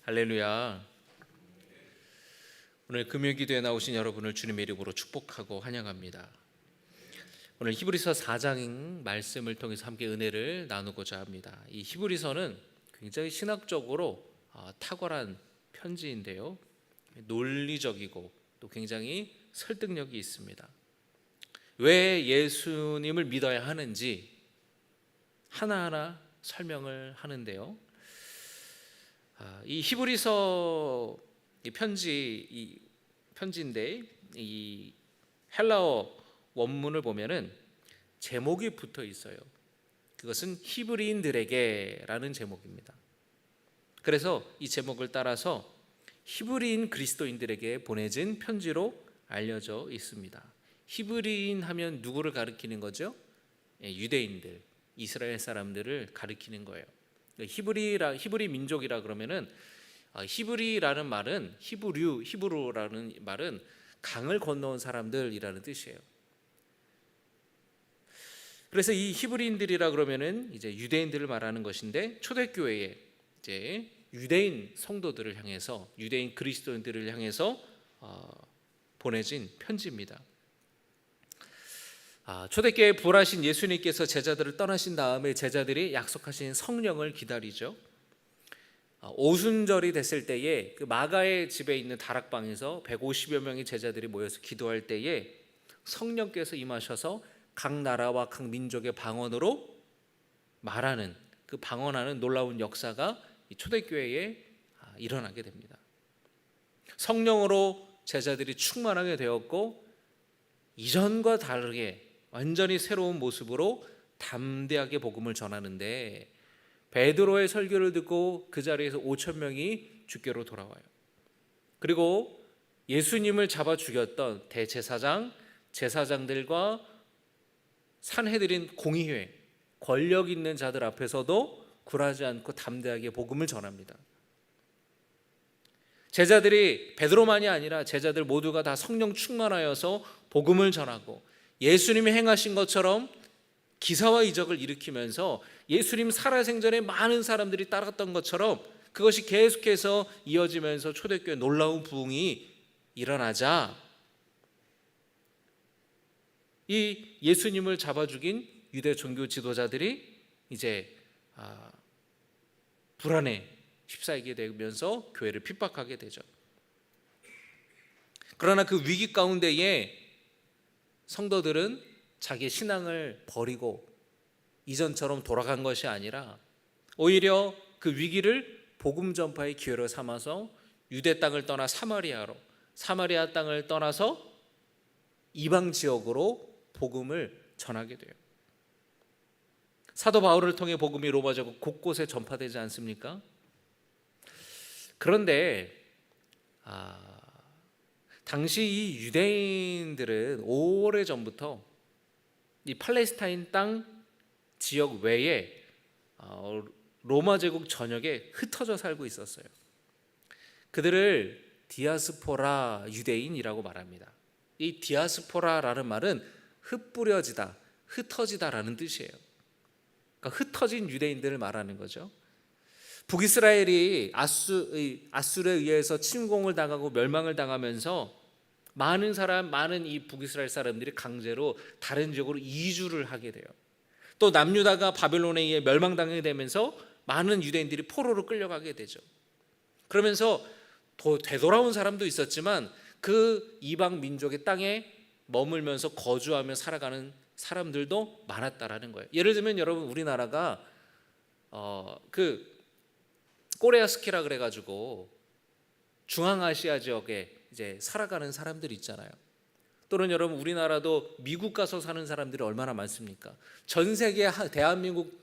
할렐루야. 오늘 금요기도에 나오신 여러분을 주님의 이름으로 축복하고 환영합니다. 오늘 히브리서 4장 말씀을 통해서 함께 은혜를 나누고자 합니다. 이 히브리서는 굉장히 신학적으로 탁월한 편지인데요, 논리적이고 또 굉장히 설득력이 있습니다. 왜 예수님을 믿어야 하는지 하나하나 설명을 하는데요, 이 히브리서 편지인데 이 헬라어 원문을 보면은 제목이 붙어 있어요. 그것은 히브리인들에게라는 제목입니다. 그래서 이 제목을 따라서 히브리인 그리스도인들에게 보내진 편지로 알려져 있습니다. 히브리인 하면 누구를 가리키는 거죠? 유대인들, 이스라엘 사람들을 가리키는 거예요. 히브리 민족이라 그러면은 히브리라는 말은 히브루라는 말은 강을 건너온 사람들이라는 뜻이에요. 그래서 이 히브리인들이라 그러면은 이제 유대인들을 말하는 것인데, 초대교회에 이제 유대인 성도들을 향해서, 유대인 그리스도인들을 향해서 보내진 편지입니다. 초대교회에 부활하신 예수님께서 제자들을 떠나신 다음에 제자들이 약속하신 성령을 기다리죠. 오순절이 됐을 때에 그 마가의 집에 있는 다락방에서 150여 명의 제자들이 모여서 기도할 때에 성령께서 임하셔서 각 나라와 각 민족의 방언으로 말하는, 그 방언하는 놀라운 역사가 이 초대교회에 일어나게 됩니다. 성령으로 제자들이 충만하게 되었고, 이전과 다르게 완전히 새로운 모습으로 담대하게 복음을 전하는데, 베드로의 설교를 듣고 그 자리에서 5천 명이 주께로 돌아와요. 그리고 예수님을 잡아 죽였던 대제사장, 제사장들과 산헤드린 공의회, 권력 있는 자들 앞에서도 굴하지 않고 담대하게 복음을 전합니다. 제자들이, 베드로만이 아니라 제자들 모두가 다 성령 충만하여서 복음을 전하고, 예수님이 행하신 것처럼 기사와 이적을 일으키면서 예수님 살아생전에 많은 사람들이 따랐던 것처럼 그것이 계속해서 이어지면서 초대교회 놀라운 부흥이 일어나자, 이 예수님을 잡아 죽인 유대 종교 지도자들이 이제 불안에 휩싸이게 되면서 교회를 핍박하게 되죠. 그러나 그 위기 가운데에 성도들은 자기 신앙을 버리고 이전처럼 돌아간 것이 아니라 오히려 그 위기를 복음 전파의 기회로 삼아서 유대 땅을 떠나 사마리아 땅을 떠나서 이방 지역으로 복음을 전하게 돼요. 사도 바울을 통해 복음이 로마 제국 곳곳에 전파되지 않습니까? 그런데 당시 이 유대인들은 오래전부터 이 팔레스타인 땅 지역 외에 로마 제국 전역에 흩어져 살고 있었어요. 그들을 디아스포라 유대인이라고 말합니다. 이 디아스포라라는 말은 흩뿌려지다, 흩어지다라는 뜻이에요. 그러니까 흩어진 유대인들을 말하는 거죠. 북이스라엘이 아술에 의해서 침공을 당하고 멸망을 당하면서 많은 이 북이스라엘 사람들이 강제로 다른 지역으로 이주를 하게 돼요. 또 남유다가 바벨론에 의해 멸망당하게 되면서 많은 유대인들이 포로로 끌려가게 되죠. 그러면서 되돌아온 사람도 있었지만 그 이방 민족의 땅에 머물면서 거주하며 살아가는 사람들도 많았다라는 거예요. 예를 들면 여러분, 우리나라가 그 코레아스키라 그래가지고 중앙아시아 지역에 이제 살아가는 사람들이 있잖아요. 또는 여러분, 우리나라도 미국 가서 사는 사람들이 얼마나 많습니까? 전 세계 대한민국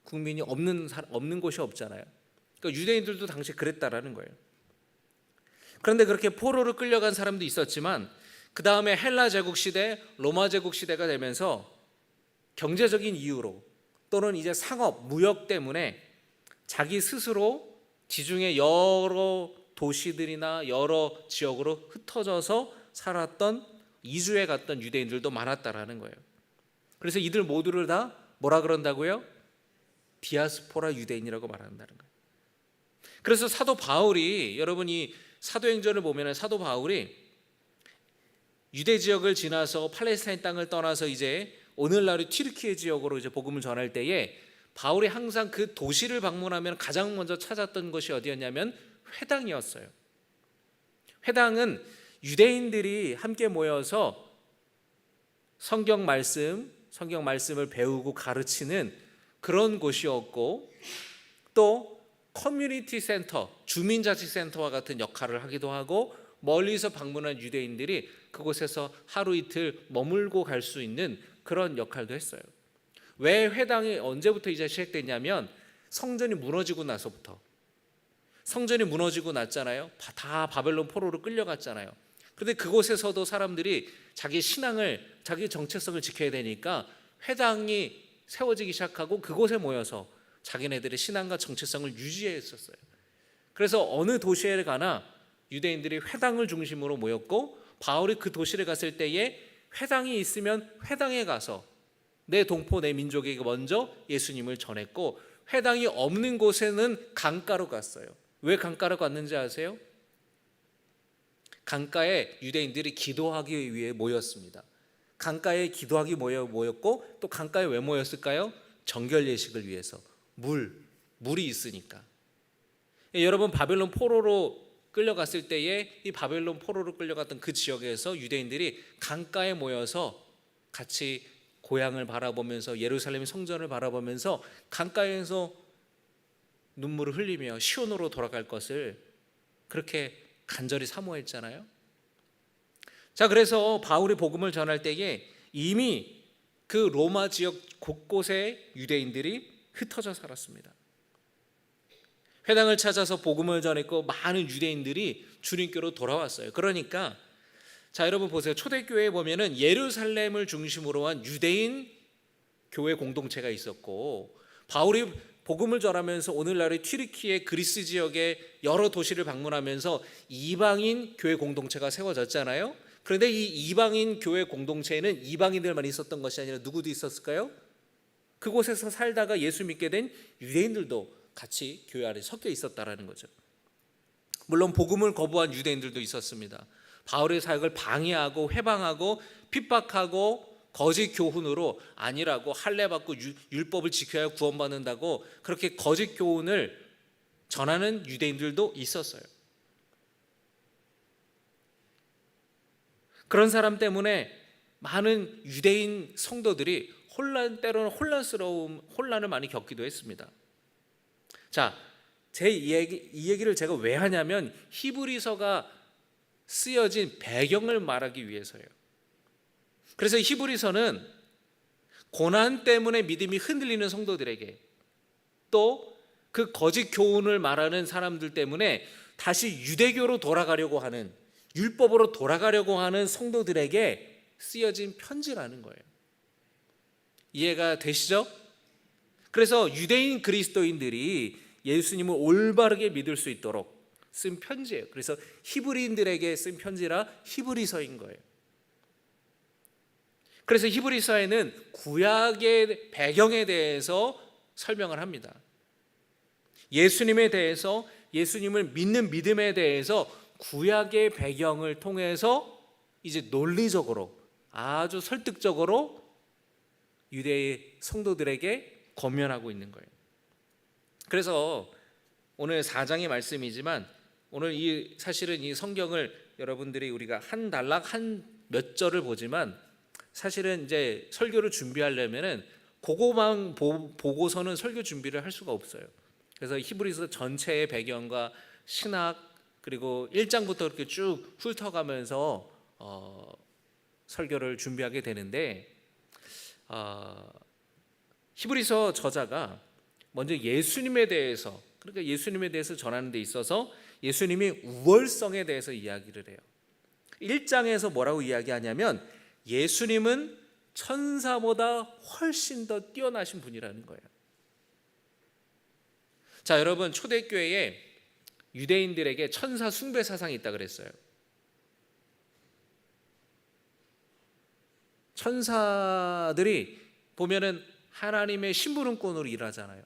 국민이 없는 곳이 없잖아요. 그러니까 유대인들도 당시 그랬다라는 거예요. 그런데 그렇게 포로로 끌려간 사람도 있었지만 그 다음에 헬라 제국 시대, 로마 제국 시대가 되면서 경제적인 이유로 또는 이제 상업, 무역 때문에 자기 스스로 지중해 여러 도시들이나 여러 지역으로 흩어져서 살았던, 이주해 갔던 유대인들도 많았다라는 거예요. 그래서 이들 모두를 다 뭐라 그런다고요? 디아스포라 유대인이라고 말한다는 거예요. 그래서 사도 바울이, 여러분이 사도행전을 보면 사도 바울이 유대 지역을 지나서 팔레스타인 땅을 떠나서 이제 오늘날의 튀르키예 지역으로 이제 복음을 전할 때에 바울이 항상 그 도시를 방문하면 가장 먼저 찾았던 것이 어디였냐면 회당이었어요. 회당은 유대인들이 함께 모여서 성경 말씀을 배우고 가르치는 그런 곳이었고, 또 커뮤니티 센터, 주민자치센터와 같은 역할을 하기도 하고, 멀리서 방문한 유대인들이 그곳에서 하루 이틀 머물고 갈 수 있는 그런 역할도 했어요. 왜 회당이 언제부터 이제 시작됐냐면 성전이 무너지고 나서부터. 성전이 무너지고 났잖아요. 다 바벨론 포로로 끌려갔잖아요. 그런데 그곳에서도 사람들이 자기 신앙을, 자기 정체성을 지켜야 되니까 회당이 세워지기 시작하고 그곳에 모여서 자기네들의 신앙과 정체성을 유지했었어요. 그래서 어느 도시에 가나 유대인들이 회당을 중심으로 모였고, 바울이 그 도시를 갔을 때에 회당이 있으면 회당에 가서 내 동포, 내 민족에게 먼저 예수님을 전했고, 회당이 없는 곳에는 강가로 갔어요. 왜 강가로 갔는지 아세요? 강가에 유대인들이 기도하기 위해 모였습니다. 강가에 기도하기 모였고, 또 강가에 왜 모였을까요? 정결 예식을 위해서. 물이 있으니까. 여러분, 바벨론 포로로 끌려갔을 때에 이 바벨론 포로로 끌려갔던 그 지역에서 유대인들이 강가에 모여서 같이 고향을 바라보면서, 예루살렘 성전을 바라보면서 강가에서 눈물을 흘리며 시온으로 돌아갈 것을 그렇게 간절히 사모했잖아요. 자, 그래서 바울이 복음을 전할 때에 이미 그 로마 지역 곳곳에 유대인들이 흩어져 살았습니다. 회당을 찾아서 복음을 전했고 많은 유대인들이 주님께로 돌아왔어요. 그러니까 자, 여러분 보세요. 초대교회에 보면은 예루살렘을 중심으로 한 유대인 교회 공동체가 있었고, 바울이 복음을 전하면서 오늘날의 튀르키예 그리스 지역의 여러 도시를 방문하면서 이방인 교회 공동체가 세워졌잖아요. 그런데 이 이방인 교회 공동체에는 이방인들만 있었던 것이 아니라 누구도 있었을까요? 그곳에서 살다가 예수 믿게 된 유대인들도 같이 교회 안에 섞여 있었다라는 거죠. 물론 복음을 거부한 유대인들도 있었습니다. 바울의 사역을 방해하고 회방하고 핍박하고 거짓 교훈으로 아니라고 할례받고 율법을 지켜야 구원받는다고 그렇게 거짓 교훈을 전하는 유대인들도 있었어요. 그런 사람 때문에 많은 유대인 성도들이 때로는 혼란을 많이 겪기도 했습니다. 자, 이 얘기를 제가 왜 하냐면 히브리서가 쓰여진 배경을 말하기 위해서예요. 그래서 히브리서는 고난 때문에 믿음이 흔들리는 성도들에게, 또 그 거짓 교훈을 말하는 사람들 때문에 다시 유대교로 돌아가려고 하는, 율법으로 돌아가려고 하는 성도들에게 쓰여진 편지라는 거예요. 이해가 되시죠? 그래서 유대인 그리스도인들이 예수님을 올바르게 믿을 수 있도록 쓴 편지예요. 그래서 히브리인들에게 쓴 편지라 히브리서인 거예요. 그래서 히브리서에는 구약의 배경에 대해서 설명을 합니다. 예수님에 대해서, 예수님을 믿는 믿음에 대해서 구약의 배경을 통해서 이제 논리적으로, 아주 설득적으로 유대의 성도들에게 권면하고 있는 거예요. 그래서 오늘 4장의 말씀이지만, 오늘 사실은 이 성경을 여러분들이 우리가 한 단락 한 몇 절을 보지만, 사실은 이제 설교를 준비하려면은 그거만 보고서는 설교 준비를 할 수가 없어요. 그래서 히브리서 전체의 배경과 신학, 그리고 1장부터 이렇게 쭉 훑어가면서 설교를 준비하게 되는데, 히브리서 저자가 먼저 예수님에 대해서, 그러니까 예수님에 대해서 전하는 데 있어서 예수님이 우월성에 대해서 이야기를 해요. 1장에서 뭐라고 이야기하냐면 예수님은 천사보다 훨씬 더 뛰어나신 분이라는 거예요. 자, 여러분, 초대교회에 유대인들에게 천사 숭배 사상이 있다 그랬어요. 천사들이 보면은 하나님의 심부름꾼으로 일하잖아요.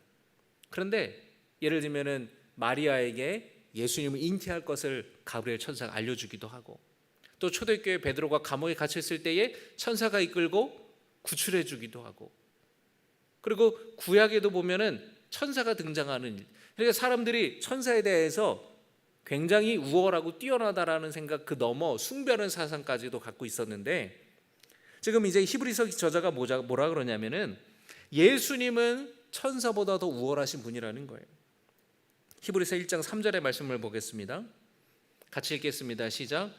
그런데 예를 들면은 마리아에게 예수님을 잉태할 것을 가브리엘 천사가 알려주기도 하고, 또 초대교회 베드로가 감옥에 갇혔을 때에 천사가 이끌고 구출해 주기도 하고, 그리고 구약에도 보면은 천사가 등장하는 일. 그러니까 사람들이 천사에 대해서 굉장히 우월하고 뛰어나다라는 생각 그 넘어 숭배하는 사상까지도 갖고 있었는데, 지금 이제 히브리서 저자가 뭐라 그러냐면은 예수님은 천사보다 더 우월하신 분이라는 거예요. 히브리서 1장 3절의 말씀을 보겠습니다. 같이 읽겠습니다. 시작.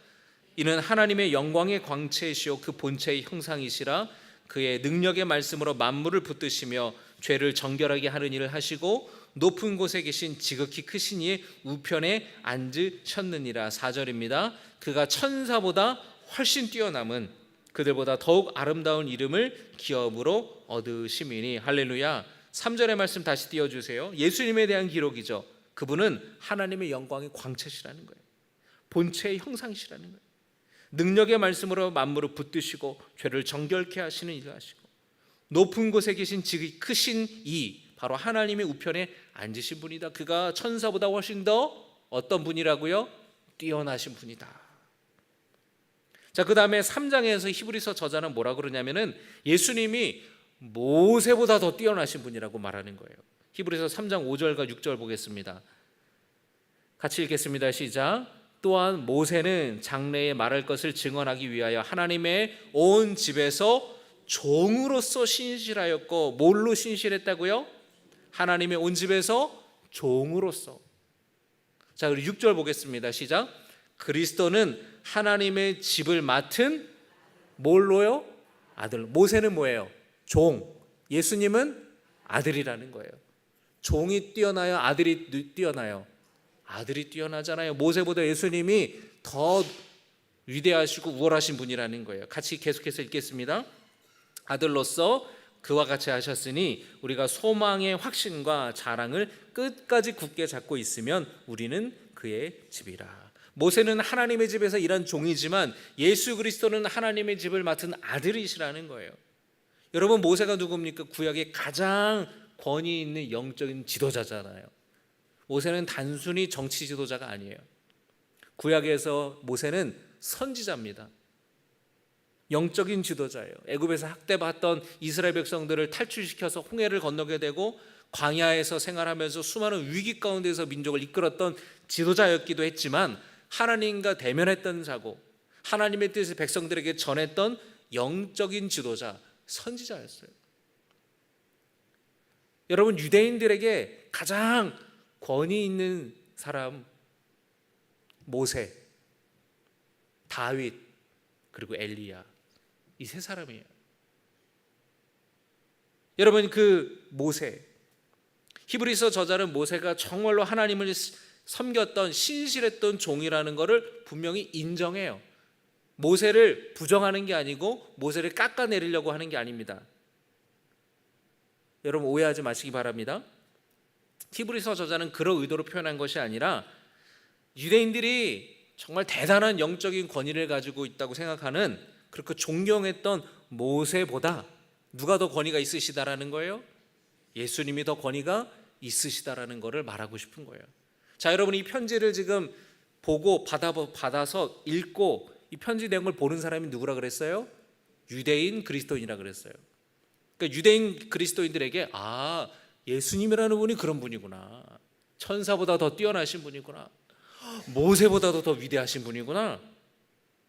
이는 하나님의 영광의 광채이시오 그 본체의 형상이시라. 그의 능력의 말씀으로 만물을 붙드시며 죄를 정결하게 하는 일을 하시고 높은 곳에 계신 지극히 크신 이의 우편에 앉으셨느니라. 4절입니다. 그가 천사보다 훨씬 뛰어남은 그들보다 더욱 아름다운 이름을 기업으로 얻으심이니. 할렐루야. 3절의 말씀 다시 띄워주세요. 예수님에 대한 기록이죠. 그분은 하나님의 영광의 광채시라는 거예요. 본체의 형상이시라는 거예요. 능력의 말씀으로 만물을 붙드시고 죄를 정결케 하시는 일을 하시고 높은 곳에 계신 지극히 크신 이 바로 하나님의 우편에 앉으신 분이다. 그가 천사보다 훨씬 더 어떤 분이라고요? 뛰어나신 분이다. 자, 그 다음에 3장에서 히브리서 저자는 뭐라 그러냐면은 예수님이 모세보다 더 뛰어나신 분이라고 말하는 거예요. 히브리서 3장 5절과 6절 보겠습니다. 같이 읽겠습니다. 시작. 또한 모세는 장래에 말할 것을 증언하기 위하여 하나님의 온 집에서 종으로서 신실하였고, 뭘로 신실했다고요? 하나님의 온 집에서 종으로서. 자, 그리고 6절 보겠습니다. 시작. 그리스도는 하나님의 집을 맡은 뭘로요? 아들. 모세는 뭐예요? 종. 예수님은 아들이라는 거예요. 종이 뛰어나요? 아들이 뛰어나요? 아들이 뛰어나잖아요. 모세보다 예수님이 더 위대하시고 우월하신 분이라는 거예요. 같이 계속해서 읽겠습니다. 아들로서 그와 같이 하셨으니 우리가 소망의 확신과 자랑을 끝까지 굳게 잡고 있으면 우리는 그의 집이라. 모세는 하나님의 집에서 일한 종이지만 예수 그리스도는 하나님의 집을 맡은 아들이시라는 거예요. 여러분, 모세가 누굽니까? 구약의 가장 권위 있는 영적인 지도자잖아요. 모세는 단순히 정치 지도자가 아니에요. 구약에서 모세는 선지자입니다. 영적인 지도자예요. 애굽에서 학대받던 이스라엘 백성들을 탈출시켜서 홍해를 건너게 되고 광야에서 생활하면서 수많은 위기 가운데서 민족을 이끌었던 지도자였기도 했지만 하나님과 대면했던 자고 하나님의 뜻을 백성들에게 전했던 영적인 지도자, 선지자였어요. 여러분, 유대인들에게 가장 권위 있는 사람 모세, 다윗, 그리고 엘리야, 이 세 사람이에요. 여러분, 그 모세, 히브리서 저자는 모세가 정말로 하나님을 섬겼던 신실했던 종이라는 것을 분명히 인정해요. 모세를 부정하는 게 아니고 모세를 깎아내리려고 하는 게 아닙니다. 여러분, 오해하지 마시기 바랍니다. 히브리서 저자는 그런 의도로 표현한 것이 아니라 유대인들이 정말 대단한 영적인 권위를 가지고 있다고 생각하는, 그렇게 존경했던 모세보다 누가 더 권위가 있으시다라는 거예요? 예수님이 더 권위가 있으시다라는 것을 말하고 싶은 거예요. 자, 여러분, 이 편지를 지금 보고 받아서 읽고 이 편지 내용을 보는 사람이 누구라 그랬어요? 유대인 그리스도인이라 그랬어요. 그러니까 유대인 그리스도인들에게 예수님이라는 분이 그런 분이구나, 천사보다 더 뛰어나신 분이구나, 모세보다도 더 위대하신 분이구나,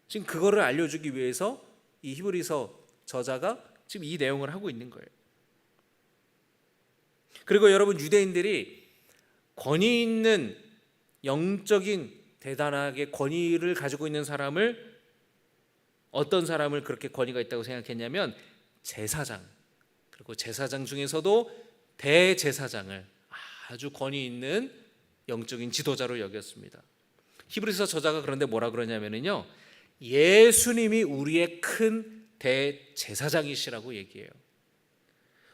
지금 그거를 알려주기 위해서 이 히브리서 저자가 지금 이 내용을 하고 있는 거예요. 그리고 여러분, 유대인들이 권위 있는 영적인 대단하게 권위를 가지고 있는 사람을, 어떤 사람을 그렇게 권위가 있다고 생각했냐면 제사장, 그리고 제사장 중에서도 대제사장을 아주 권위 있는 영적인 지도자로 여겼습니다. 히브리서 저자가 그런데 뭐라 그러냐면요, 예수님이 우리의 큰 대제사장이시라고 얘기해요.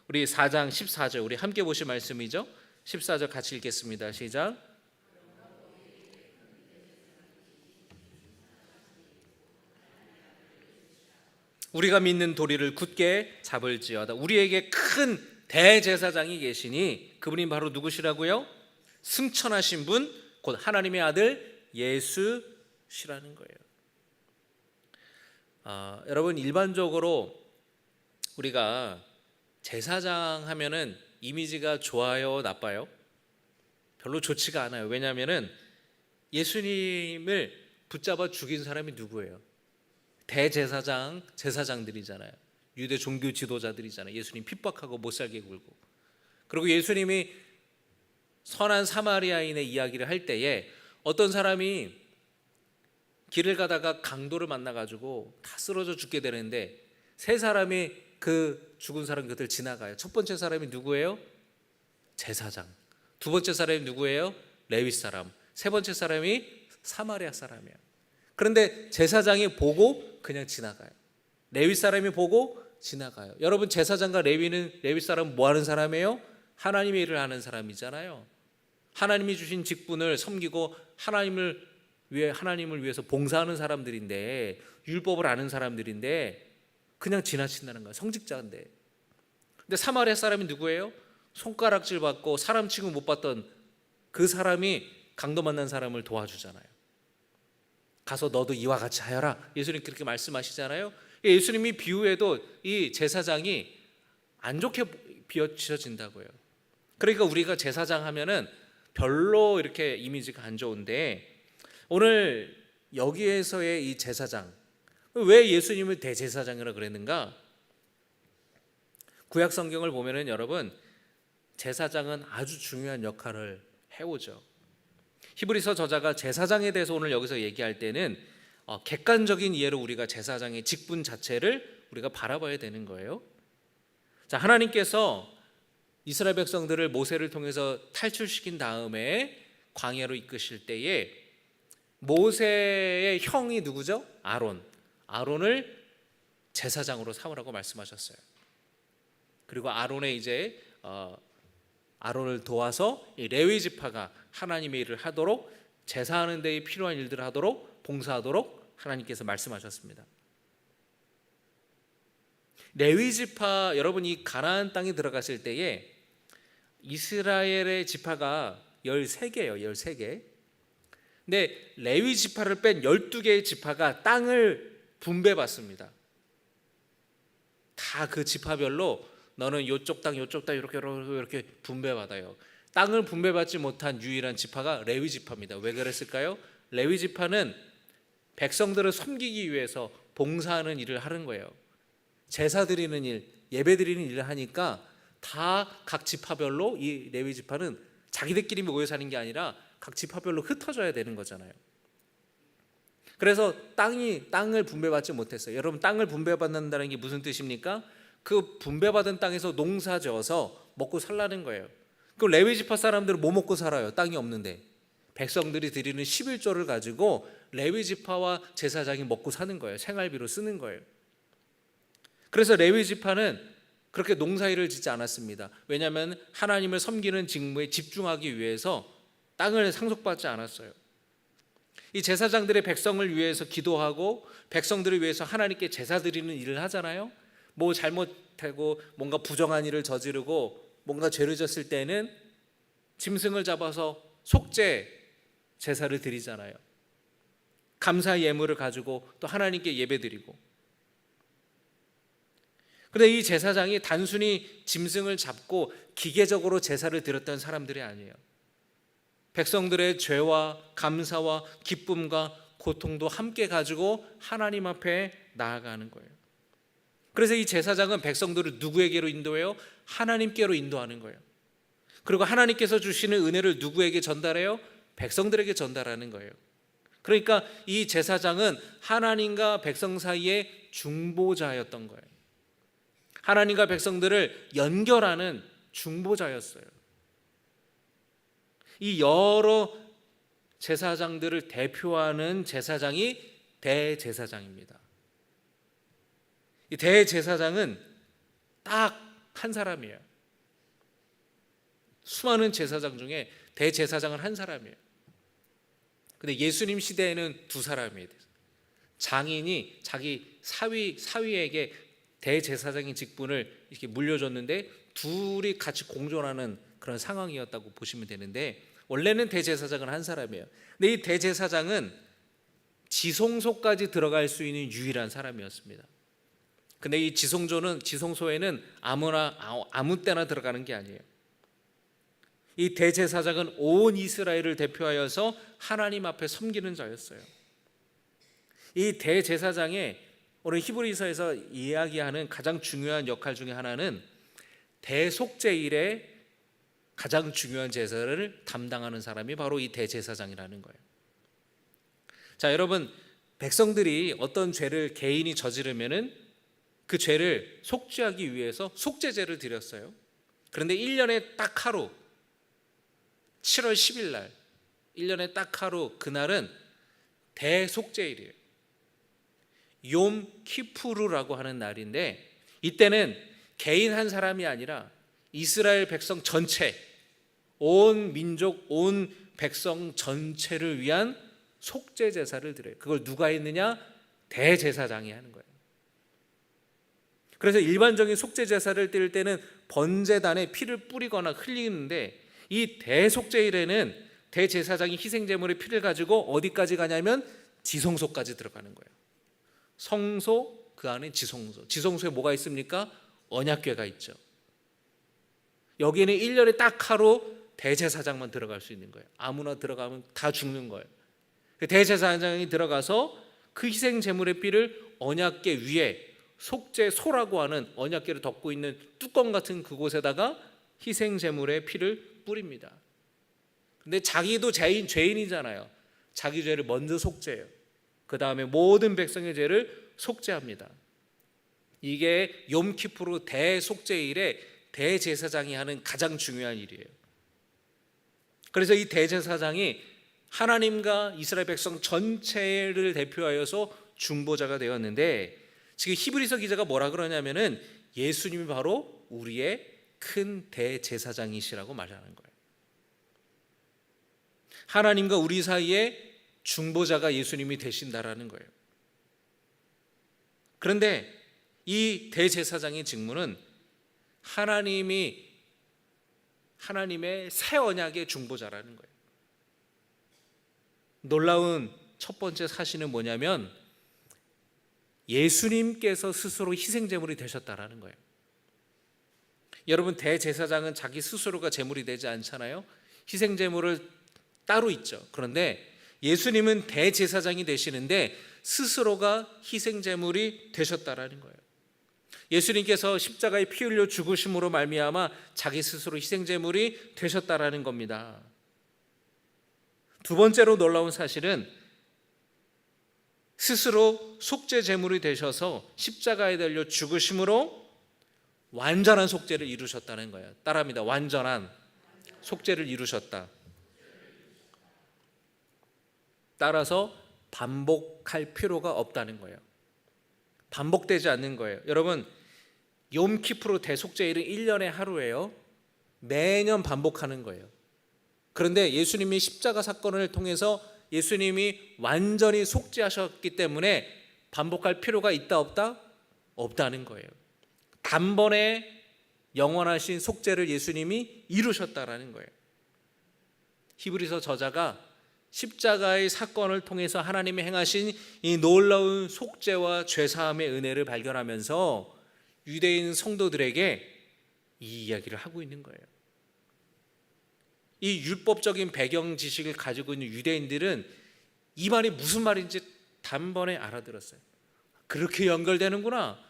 우리 4장 14절 우리 함께 보실 말씀이죠. 14절 같이 읽겠습니다. 시작. 우리가 믿는 도리를 굳게 잡을지어다. 우리에게 큰 대제사장이 계시니 그분이 바로 누구시라고요? 승천하신 분, 곧 하나님의 아들 예수시라는 거예요. 여러분, 일반적으로 우리가 제사장 하면은 이미지가 좋아요, 나빠요? 별로 좋지가 않아요. 왜냐하면은 예수님을 붙잡아 죽인 사람이 누구예요? 대제사장, 제사장들이잖아요. 유대 종교 지도자들이잖아요. 예수님 핍박하고 못 살게 굴고. 그리고 예수님이 선한 사마리아인의 이야기를 할 때에 어떤 사람이 길을 가다가 강도를 만나가지고 다 쓰러져 죽게 되는데 세 사람이 그 죽은 사람 곁을 지나가요. 첫 번째 사람이 누구예요? 제사장. 두 번째 사람이 누구예요? 레위 사람. 세 번째 사람이 사마리아 사람이에요. 그런데 제사장이 보고 그냥 지나가요. 레위 사람이 보고 지나가요. 여러분, 제사장과 레위 사람은 뭐 하는 사람이에요? 하나님의 일을 하는 사람이잖아요. 하나님이 주신 직분을 섬기고 하나님을 위해서 봉사하는 사람들인데, 율법을 아는 사람들인데 그냥 지나친다는 거예요. 성직자인데. 근데 사마리아 사람이 누구예요? 손가락질 받고 사람 취급 못 받던 그 사람이 강도 만난 사람을 도와주잖아요. 가서 너도 이와 같이 하여라. 예수님 그렇게 말씀하시잖아요. 예수님이 비유해도 이 제사장이 안 좋게 비춰진다고요. 그러니까 우리가 제사장 하면은 별로 이렇게 이미지가 안 좋은데, 오늘 여기에서의 이 제사장, 왜 예수님을 대제사장이라 그랬는가? 구약 성경을 보면은 여러분, 제사장은 아주 중요한 역할을 해오죠. 히브리서 저자가 제사장에 대해서 오늘 여기서 얘기할 때는 객관적인 이해로 우리가 제사장의 직분 자체를 우리가 바라봐야 되는 거예요. 자, 하나님께서 이스라엘 백성들을 모세를 통해서 탈출시킨 다음에 광야로 이끄실 때에 모세의 형이 누구죠? 아론을 제사장으로 삼으라고 말씀하셨어요. 그리고 아론을 도와서 이 레위 지파가 하나님의 일을 하도록, 제사하는 데에 필요한 일들을 하도록, 봉사하도록 하나님께서 말씀하셨습니다. 레위 지파, 여러분이 가나안 땅에 들어갔을 때에 이스라엘의 지파가 13개예요. 13개. 근데 레위 지파를 뺀 12개의 지파가 땅을 분배받습니다. 다 그 지파별로 너는 요쪽 땅 이렇게 분배받아요. 땅을 분배받지 못한 유일한 지파가 레위 지파입니다. 왜 그랬을까요? 레위 지파는 백성들을 섬기기 위해서 봉사하는 일을 하는 거예요. 제사 드리는 일, 예배 드리는 일을 하니까 다 각 지파별로, 이 레위 지파는 자기들끼리 모여 사는 게 아니라 각 지파별로 흩어져야 되는 거잖아요. 그래서 땅을 분배받지 못했어요. 여러분, 땅을 분배받는다는 게 무슨 뜻입니까? 그 분배받은 땅에서 농사 지어서 먹고 살라는 거예요. 그럼 레위 지파 사람들은 뭐 먹고 살아요? 땅이 없는데. 백성들이 드리는 11조를 가지고 레위 지파와 제사장이 먹고 사는 거예요. 생활비로 쓰는 거예요. 그래서 레위 지파는 그렇게 농사일을 짓지 않았습니다. 왜냐하면 하나님을 섬기는 직무에 집중하기 위해서 땅을 상속받지 않았어요. 이 제사장들의 백성을 위해서 기도하고 백성들을 위해서 하나님께 제사 드리는 일을 하잖아요. 뭐 잘못하고 뭔가 부정한 일을 저지르고 뭔가 죄를 졌을 때는 짐승을 잡아서 속죄 제사를 드리잖아요. 감사 예물을 가지고 또 하나님께 예배드리고. 그런데 이 제사장이 단순히 짐승을 잡고 기계적으로 제사를 드렸던 사람들이 아니에요. 백성들의 죄와 감사와 기쁨과 고통도 함께 가지고 하나님 앞에 나아가는 거예요. 그래서 이 제사장은 백성들을 누구에게로 인도해요? 하나님께로 인도하는 거예요. 그리고 하나님께서 주시는 은혜를 누구에게 전달해요? 백성들에게 전달하는 거예요. 그러니까 이 제사장은 하나님과 백성 사이의 중보자였던 거예요. 하나님과 백성들을 연결하는 중보자였어요. 이 여러 제사장들을 대표하는 제사장이 대제사장입니다. 이 대제사장은 딱 한 사람이에요. 수많은 제사장 중에 대제사장은 한 사람이에요. 근데 예수님 시대에는 두 사람이에요. 장인이 자기 사위에게 대제사장의 직분을 이렇게 물려줬는데 둘이 같이 공존하는 그런 상황이었다고 보시면 되는데, 원래는 대제사장은 한 사람이에요. 근데 이 대제사장은 지성소까지 들어갈 수 있는 유일한 사람이었습니다. 근데 이 지성소에는 아무 때나 들어가는 게 아니에요. 이 대제사장은 온 이스라엘을 대표하여서 하나님 앞에 섬기는 자였어요. 이 대제사장의 오늘 히브리서에서 이야기하는 가장 중요한 역할 중에 하나는 대속제일의 가장 중요한 제사를 담당하는 사람이 바로 이 대제사장이라는 거예요. 자, 여러분, 백성들이 어떤 죄를 개인이 저지르면은 그 죄를 속죄하기 위해서 속죄제를 드렸어요. 그런데 1년에 딱 하루, 7월 10일 날, 1년에 딱 하루, 그날은 대속죄일이에요. 욤 키푸르라고 하는 날인데, 이때는 개인 한 사람이 아니라 이스라엘 백성 전체, 온 민족, 온 백성 전체를 위한 속죄 제사를 드려요. 그걸 누가 했느냐? 대제사장이 하는 거예요. 그래서 일반적인 속죄 제사를 드릴 때는 번제단에 피를 뿌리거나 흘리는데, 이 대속죄일에는 대제사장이 희생제물의 피를 가지고 어디까지 가냐면 지성소까지 들어가는 거예요. 성소, 그 안에 지성소. 지성소에 뭐가 있습니까? 언약궤가 있죠. 여기는 1년에 딱 하루 대제사장만 들어갈 수 있는 거예요. 아무나 들어가면 다 죽는 거예요. 대제사장이 들어가서 그 희생 제물의 피를 언약궤 위에 속죄소라고 하는 언약궤를 덮고 있는 뚜껑 같은 그곳에다가 희생 제물의 피를 뿌립니다. 근데 자기도 죄인이잖아요. 자기 죄를 먼저 속죄해요. 그 다음에 모든 백성의 죄를 속죄합니다. 이게 욤키푸르 대속죄일에 대제사장이 하는 가장 중요한 일이에요. 그래서 이 대제사장이 하나님과 이스라엘 백성 전체를 대표하여서 중보자가 되었는데, 지금 히브리서 기자가 뭐라 그러냐면은 예수님이 바로 우리의 큰 대제사장이시라고 말하는 거예요. 하나님과 우리 사이에 중보자가 예수님이 되신다라는 거예요. 그런데 이 대제사장의 직무는 하나님의 새 언약의 중보자라는 거예요. 놀라운 첫 번째 사실은 뭐냐면 예수님께서 스스로 희생제물이 되셨다라는 거예요. 여러분, 대제사장은 자기 스스로가 제물이 되지 않잖아요. 희생제물을 따로 있죠. 그런데 예수님은 대제사장이 되시는데 스스로가 희생제물이 되셨다라는 거예요. 예수님께서 십자가에 피 흘려 죽으심으로 말미암아 자기 스스로 희생제물이 되셨다라는 겁니다. 두 번째로 놀라운 사실은 스스로 속죄제물이 되셔서 십자가에 달려 죽으심으로 완전한 속죄를 이루셨다는 거예요. 따라합니다. 완전한 속죄를 이루셨다. 따라서 반복할 필요가 없다는 거예요. 반복되지 않는 거예요. 여러분, 욤키푸르 대속죄일은 1년에 하루예요. 매년 반복하는 거예요. 그런데 예수님이 십자가 사건을 통해서 예수님이 완전히 속죄하셨기 때문에 반복할 필요가 있다 없다? 없다는 거예요. 단번에 영원하신 속죄를 예수님이 이루셨다라는 거예요. 히브리서 저자가 십자가의 사건을 통해서 하나님이 행하신 이 놀라운 속죄와 죄사함의 은혜를 발견하면서 유대인 성도들에게 이 이야기를 하고 있는 거예요. 이 율법적인 배경 지식을 가지고 있는 유대인들은 이 말이 무슨 말인지 단번에 알아들었어요. 그렇게 연결되는구나.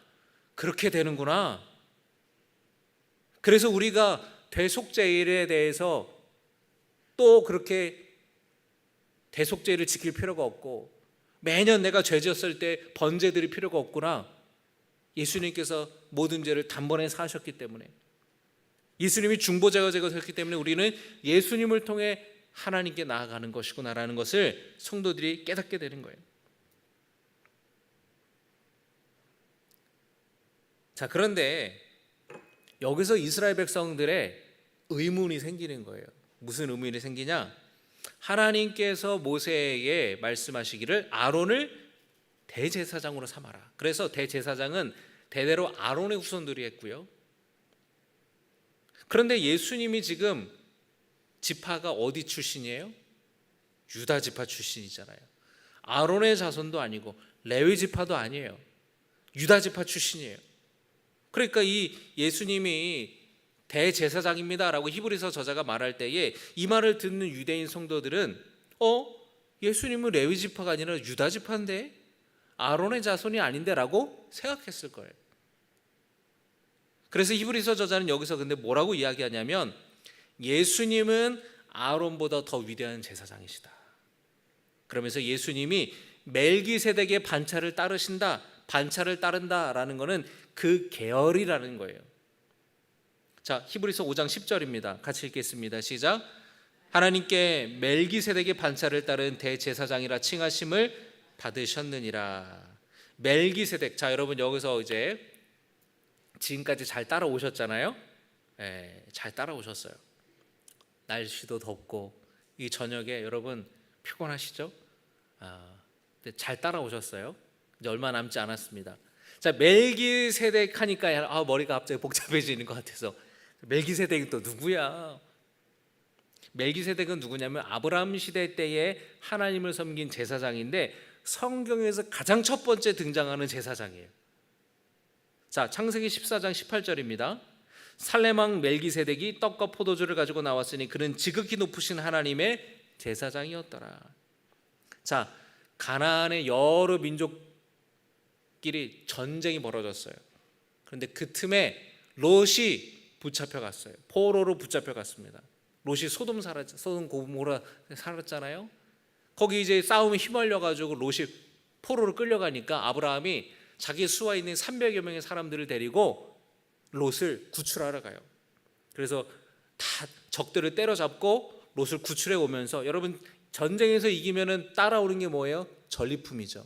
그렇게 되는구나. 그래서 우리가 대속죄일에 대해서 또 그렇게 대속죄를 지킬 필요가 없고 매년 내가 죄 지었을 때 번제 드릴 필요가 없구나. 예수님께서 모든 죄를 단번에 사하셨기 때문에, 예수님이 중보자가 되셨기 때문에 우리는 예수님을 통해 하나님께 나아가는 것이구나라는 것을 성도들이 깨닫게 되는 거예요. 자, 그런데 여기서 이스라엘 백성들의 의문이 생기는 거예요. 무슨 의문이 생기냐? 하나님께서 모세에게 말씀하시기를 아론을 대제사장으로 삼아라. 그래서 대제사장은 대대로 아론의 후손들이 했고요. 그런데 예수님이 지금 지파가 어디 출신이에요? 유다 지파 출신이잖아요. 아론의 자손도 아니고 레위 지파도 아니에요. 유다 지파 출신이에요. 그러니까 이 예수님이 대제사장입니다라고 히브리서 저자가 말할 때에 이 말을 듣는 유대인 성도들은 예수님은 레위 지파가 아니라 유다 지파인데 아론의 자손이 아닌데라고 생각했을 거예요. 그래서 히브리서 저자는 여기서 근데 뭐라고 이야기하냐면 예수님은 아론보다 더 위대한 제사장이시다. 그러면서 예수님이 멜기세덱의 반차를 따르신다, 반차를 따른다라는 것은 그 계열이라는 거예요. 자, 히브리서 5장 10절입니다. 같이 읽겠습니다. 시작. 하나님께 멜기세덱의 반차를 따른 대제사장이라 칭하심을 받으셨느니라. 멜기세덱. 자, 여러분 여기서 이제 지금까지 잘 따라오셨잖아요. 잘 따라오셨어요. 날씨도 덥고 이 저녁에 여러분 피곤하시죠? 근데 잘 따라오셨어요. 이제 얼마 남지 않았습니다. 자, 멜기세덱 하니까 머리가 갑자기 복잡해지는 것 같아서 멜기세덱이 또 누구야? 멜기세덱은 누구냐면 아브라함 시대 때에 하나님을 섬긴 제사장인데 성경에서 가장 첫 번째 등장하는 제사장이에요. 자, 창세기 14장 18절입니다. 살레망 멜기세덱이 떡과 포도주를 가지고 나왔으니 그는 지극히 높으신 하나님의 제사장이었더라. 자, 가나안의 여러 민족끼리 전쟁이 벌어졌어요. 그런데 그 틈에 롯이 붙잡혀갔어요. 포로로 붙잡혀갔습니다. 롯이 소돔 고모라 살았잖아요. 거기 이제 싸움에 휘말려가지고 롯이 포로로 끌려가니까 아브라함이 자기 수하 있는 300여 명의 사람들을 데리고 롯을 구출하러 가요. 그래서 다 적들을 때려잡고 롯을 구출해 오면서, 여러분 전쟁에서 이기면은 따라오는 게 뭐예요? 전리품이죠.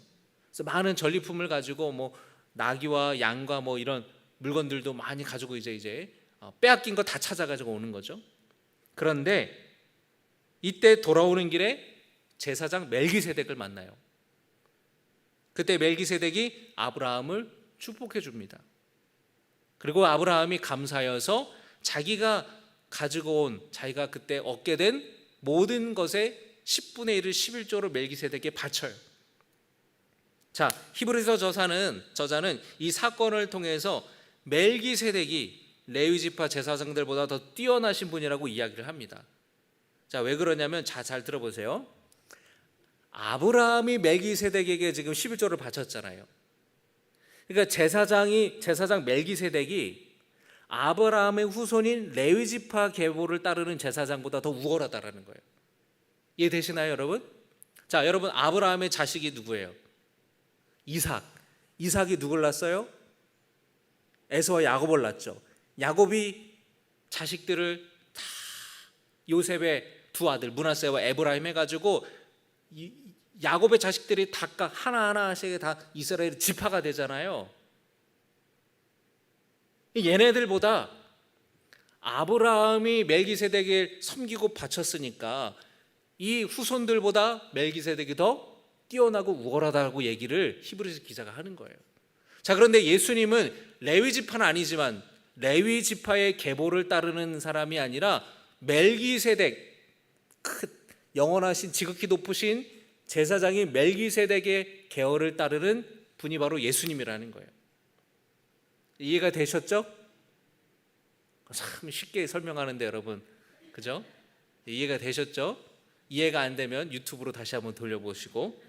그래서 많은 전리품을 가지고 뭐 나귀와 양과 뭐 이런 물건들도 많이 가지고 이제 빼앗긴 거 다 찾아가지고 오는 거죠. 그런데 이때 돌아오는 길에 제사장 멜기세덱을 만나요. 그때 멜기세덱이 아브라함을 축복해 줍니다. 그리고 아브라함이 감사여서 자기가 가지고 온, 자기가 그때 얻게 된 모든 것의 10분의 1을 11조로 멜기세덱에게 바쳐요. 자, 히브리서 저자는 이 사건을 통해서 멜기세덱이 레위지파 제사장들보다 더 뛰어나신 분이라고 이야기를 합니다. 자, 왜 그러냐면 잘 들어보세요. 아브라함이 멜기세덱에게 지금 11조를 바쳤잖아요. 그러니까 제사장 멜기세덱이 아브라함의 후손인 레위지파 계보를 따르는 제사장보다 더 우월하다라는 거예요. 이해되시나요, 여러분? 자, 여러분 아브라함의 자식이 누구예요? 이삭이 누굴 낳았어요? 에서와 야곱을 낳았죠. 야곱이 자식들을 다 요셉의 두 아들 므낫세와 에브라임 해가지고 야곱의 자식들이 다 하나하나씩 다 이스라엘 지파가 되잖아요. 얘네들보다 아브라함이 멜기세덱을 섬기고 바쳤으니까 이 후손들보다 멜기세덱이 더 뛰어나고 우월하다고 얘기를 히브리서 기자가 하는 거예요. 자, 그런데 예수님은 레위 지파는 아니지만 레위 지파의 계보를 따르는 사람이 아니라 멜기세덱, 영원하신 지극히 높으신 제사장인 멜기세덱의 계열을 따르는 분이 바로 예수님이라는 거예요. 이해가 되셨죠? 참 쉽게 설명하는데 여러분, 그죠? 이해가 되셨죠? 이해가 안 되면 유튜브로 다시 한번 돌려보시고.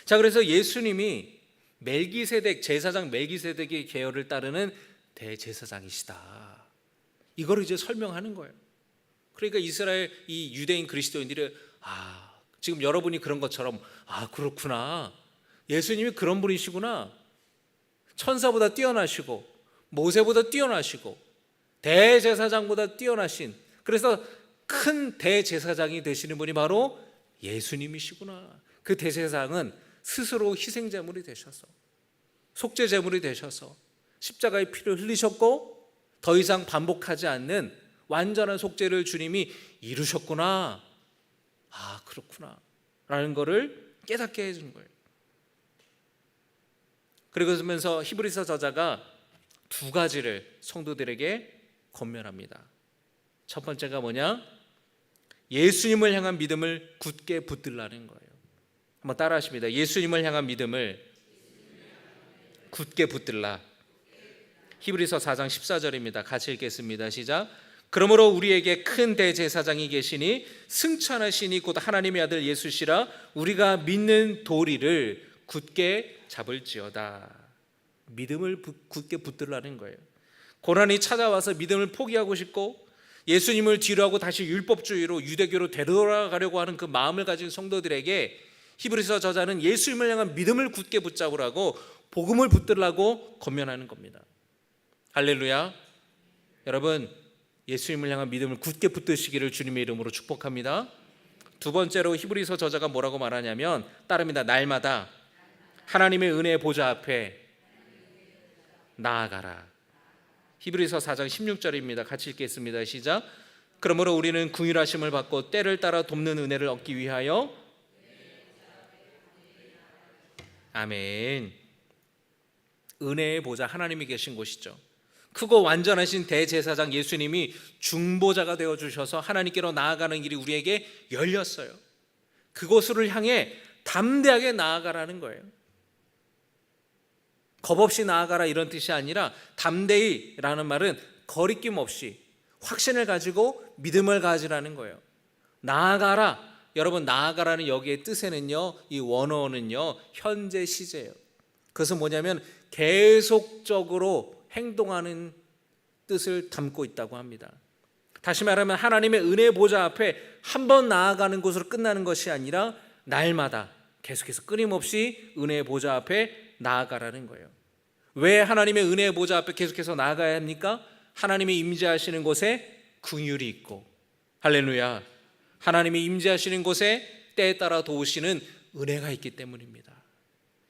자, 그래서 예수님이 제사장 멜기세덱의 계열을 따르는 대제사장이시다, 이거를 이제 설명하는 거예요. 그러니까 이스라엘 이 유대인 그리스도인들이 지금 여러분이 그런 것처럼 그렇구나, 예수님이 그런 분이시구나, 천사보다 뛰어나시고 모세보다 뛰어나시고 대제사장보다 뛰어나신, 그래서 큰 대제사장이 되시는 분이 바로 예수님이시구나. 그 대제사장은 스스로 희생제물이 되셔서, 속죄제물이 되셔서 십자가의 피를 흘리셨고 더 이상 반복하지 않는 완전한 속죄를 주님이 이루셨구나, 그렇구나 라는 것을 깨닫게 해주는 거예요. 그러면서 히브리서 저자가 두 가지를 성도들에게 권면합니다. 첫 번째가 뭐냐? 예수님을 향한 믿음을 굳게 붙들라는 거예요. 한번 따라하십니다. 예수님을 향한 믿음을 굳게 붙들라. 히브리서 4장 14절입니다. 같이 읽겠습니다. 시작. 그러므로 우리에게 큰 대제사장이 계시니 승천하시니 곧 하나님의 아들 예수시라. 우리가 믿는 도리를 굳게 잡을지어다. 믿음을 굳게 붙들라는 거예요. 고난이 찾아와서 믿음을 포기하고 싶고 예수님을 뒤로하고 다시 율법주의로 유대교로 되돌아가려고 하는 그 마음을 가진 성도들에게 히브리서 저자는 예수님을 향한 믿음을 굳게 붙잡으라고 복음을 붙들라고 권면하는 겁니다. 할렐루야. 여러분, 예수님을 향한 믿음을 굳게 붙드시기를 주님의 이름으로 축복합니다. 두 번째로 히브리서 저자가 뭐라고 말하냐면 따릅니다. 날마다 하나님의 은혜의 보좌 앞에 나아가라. 히브리서 4장 16절입니다. 같이 읽겠습니다. 시작. 그러므로 우리는 긍휼하심을 받고 때를 따라 돕는 은혜를 얻기 위하여 아멘. 은혜의 보좌 하나님이 계신 곳이죠. 크고 완전하신 대제사장 예수님이 중보자가 되어주셔서 하나님께로 나아가는 길이 우리에게 열렸어요. 그곳을 향해 담대하게 나아가라는 거예요. 겁 없이 나아가라 이런 뜻이 아니라 담대히라는 말은 거리낌 없이 확신을 가지고 믿음을 가지라는 거예요. 나아가라. 여러분, 나아가라는 여기의 뜻에는요, 이 원어는요 현재 시제예요. 그것은 뭐냐면 계속적으로 행동하는 뜻을 담고 있다고 합니다. 다시 말하면 하나님의 은혜의 보좌 앞에 한 번 나아가는 곳으로 끝나는 것이 아니라 날마다 계속해서 끊임없이 은혜의 보좌 앞에 나아가라는 거예요. 왜 하나님의 은혜의 보좌 앞에 계속해서 나아가야 합니까? 하나님이 임재하시는 곳에 긍휼이 있고, 할렐루야, 하나님이 임재하시는 곳에 때에 따라 도우시는 은혜가 있기 때문입니다.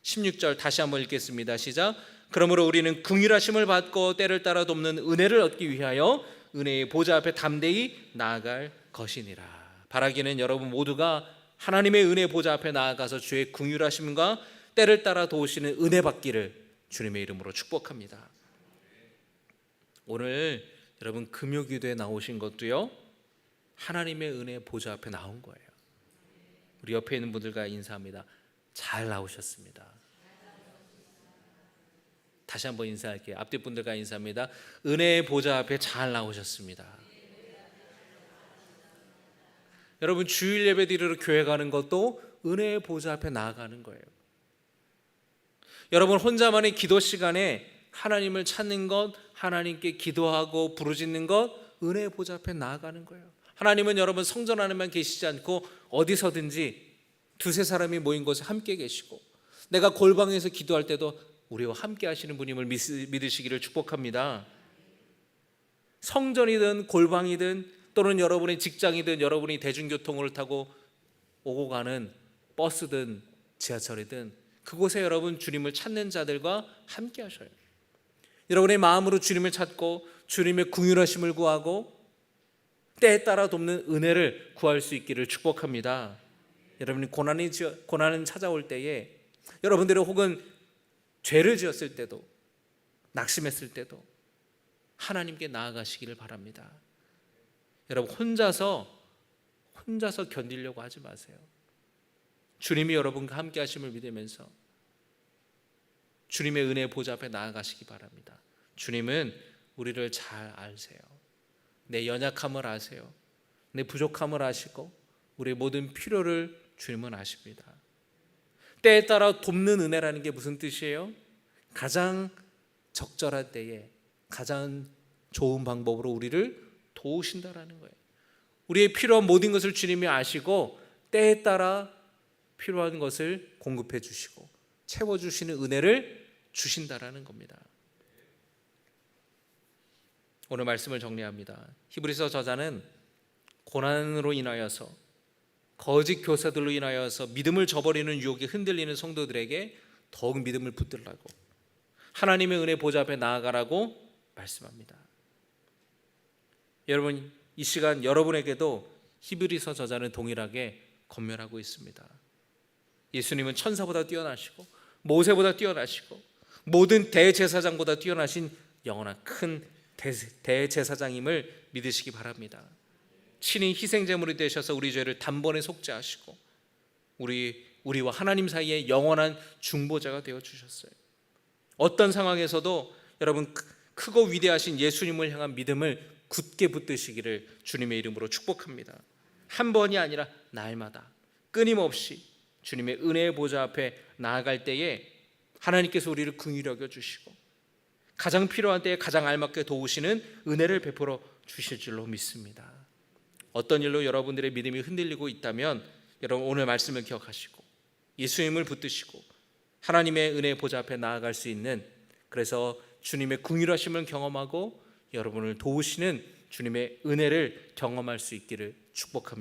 16절 다시 한번 읽겠습니다. 시작. 그러므로 우리는 긍휼하심을 받고 때를 따라 돕는 은혜를 얻기 위하여 은혜의 보좌 앞에 담대히 나아갈 것이니라. 바라기는 여러분 모두가 하나님의 은혜 보좌 앞에 나아가서 주의 긍휼하심과 때를 따라 도우시는 은혜 받기를 주님의 이름으로 축복합니다. 오늘 여러분 금요기도에 나오신 것도요 하나님의 은혜 보좌 앞에 나온 거예요. 우리 옆에 있는 분들과 인사합니다. 잘 나오셨습니다. 다시 한번 인사할게요. 앞뒤 분들과 인사합니다. 은혜의 보좌 앞에 잘 나오셨습니다. 여러분 주일 예배 드리러 교회 가는 것도 은혜의 보좌 앞에 나아가는 거예요. 여러분 혼자만의 기도 시간에 하나님을 찾는 것, 하나님께 기도하고 부르짖는 것, 은혜의 보좌 앞에 나아가는 거예요. 하나님은 여러분 성전 안에만 계시지 않고 어디서든지 두세 사람이 모인 곳에 함께 계시고, 내가 골방에서 기도할 때도 우리와 함께 하시는 분임을 믿으시기를 축복합니다. 성전이든 골방이든 또는 여러분의 직장이든 여러분이 대중교통을 타고 오고 가는 버스든 지하철이든 그곳에 여러분 주님을 찾는 자들과 함께 하셔요. 여러분의 마음으로 주님을 찾고 주님의 긍휼하심을 구하고 때에 따라 돕는 은혜를 구할 수 있기를 축복합니다. 여러분이 고난은 찾아올 때에 여러분들이 혹은 죄를 지었을 때도 낙심했을 때도 하나님께 나아가시기를 바랍니다. 여러분 혼자서 견디려고 하지 마세요. 주님이 여러분과 함께 하심을 믿으면서 주님의 은혜의 보좌 앞에 나아가시기 바랍니다. 주님은 우리를 잘 아세요. 내 연약함을 아세요. 내 부족함을 아시고 우리의 모든 필요를 주님은 아십니다. 때에 따라 돕는 은혜라는 게 무슨 뜻이에요? 가장 적절한 때에 가장 좋은 방법으로 우리를 도우신다라는 거예요. 우리의 필요한 모든 것을 주님이 아시고 때에 따라 필요한 것을 공급해 주시고 채워주시는 은혜를 주신다라는 겁니다. 오늘 말씀을 정리합니다. 히브리서 저자는 고난으로 인하여서 거짓 교사들로 인하여서 믿음을 저버리는 유혹에 흔들리는 성도들에게 더욱 믿음을 붙들라고 하나님의 은혜 보좌 앞에 나아가라고 말씀합니다. 여러분 이 시간 여러분에게도 히브리서 저자는 동일하게 권면하고 있습니다. 예수님은 천사보다 뛰어나시고 모세보다 뛰어나시고 모든 대제사장보다 뛰어나신 영원한 큰 대제사장임을 믿으시기 바랍니다. 친히 희생제물이 되셔서 우리 죄를 단번에 속죄하시고 우리와 하나님 사이에 영원한 중보자가 되어 주셨어요. 어떤 상황에서도 여러분 크고 위대하신 예수님을 향한 믿음을 굳게 붙드시기를 주님의 이름으로 축복합니다. 한 번이 아니라 날마다 끊임없이 주님의 은혜의 보좌 앞에 나아갈 때에 하나님께서 우리를 긍휼히 여겨 주시고 가장 필요한 때에 가장 알맞게 도우시는 은혜를 베풀어 주실 줄로 믿습니다. 어떤 일로 여러분들의 믿음이 흔들리고 있다면 여러분 오늘 말씀을 기억하시고 예수님을 붙드시고 하나님의 은혜의 보좌 앞에 나아갈 수 있는, 그래서 주님의 긍휼하심을 경험하고 여러분을 도우시는 주님의 은혜를 경험할 수 있기를 축복합니다.